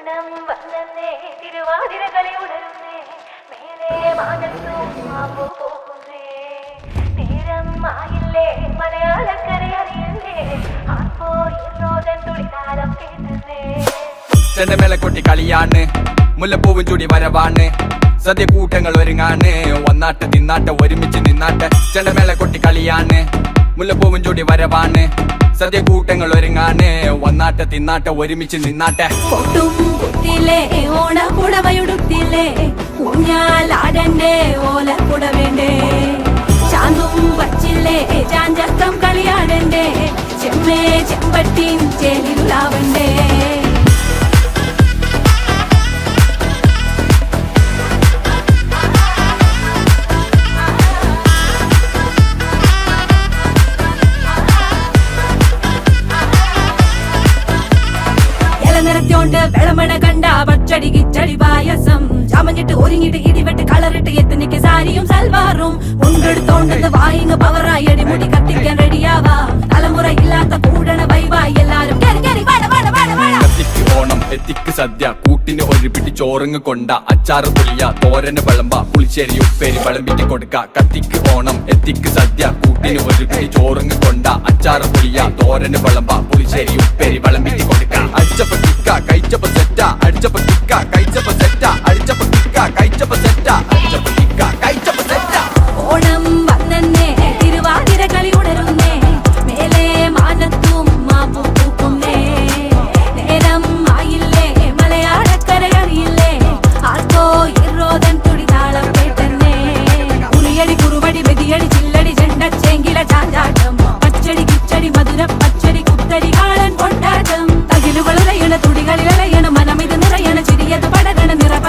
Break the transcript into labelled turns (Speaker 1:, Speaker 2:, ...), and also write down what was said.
Speaker 1: ഓണം വന്നേ തിരുവാതിരകളി ഉണർന്നേ മേലെ മാനത്തും മാമ്പു പോകുന്നേ നേരം ആയില്ലേ മലയാളക്കര അറിയല്ലേ ആർപ്പോ ഇറോതൻ തുളിതാരം കേട്ടുന്നേ
Speaker 2: ചെണ്ടമേള കൊട്ടി കളിയാണ് മുല്ലപ്പൂവും ചൂടി വരവാണ് സദ്യ കൂട്ടങ്ങൾ ഒരുങ്ങാണ് ഒന്നാട്ട് തിന്നാട്ട് ഒരുമിച്ച് നിന്നാട്ട് ചെണ്ടമേള കൊട്ടി കളിയാണ് മുല്ലപ്പൂവും ചൂടി വരവാണ് സദ്യ കൂട്ടങ്ങൾ ഒരുങ്ങാണ് ഒന്നാട്ട് തിന്നാട്ട് ഒരുമിച്ച് നിന്നാട്ടെ
Speaker 1: പൊട്ടും കുത്തിലേ ഓണപ്പുടവയുടുത്തില്ലേ ഊഞ്ഞാലാടണ്ടേ ഓലക്കുട വേണ്ടേ ചാന്തും വച്ചില്ലേ ചാഞ്ചക്കം കളിയാടണ്ടേ ചെമ്മേ ചെമ്പട്ടിൻ ചേലിലാവണ്ടേ നിറത്തോണ്ട് വെളമണ കണ്ട പച്ചടി കിച്ചടി പായസം ചമഞ്ഞിട്ട് ഒരുങ്ങിട്ട് ഇടിവെട്ട് കളറിട്ട് എത്തനിക്ക് സാരിയും സൽവാറും കൊണ്ടെടുത്തോണ്ടത് വായിങ് പവറായി അടിമുടി കത്തിക്കാൻ റെഡിയാവാ തലമുറ ഇല്ലാത്ത കൂടണ വൈവായി എല്ലാരും
Speaker 2: കത്തിക്ക് ഓണം എത്തിക്ക് സദ്യ കൂട്ടിന് ഒരു പിടി ചോറങ്ങ് കൊണ്ട അച്ചാറ് പുളിയ തോരന് വിളമ്പ പുളിശ്ശേരി ഉപ്പേരി വിളമ്പിക്ക് കൊടുക്ക കത്തിക്ക് ഓണം എത്തിക്ക് സദ്യ കൂട്ടിന് ഒരു പിടി ചോറങ്ങ് കൊണ്ട അച്ചാറ് പുളിയ തോരന് വിളമ്പ പുളിശ്ശേരി ഉപ്പേരി വിളമ്പിക്ക് കൊടുക്ക അച്ചപ്പത്തി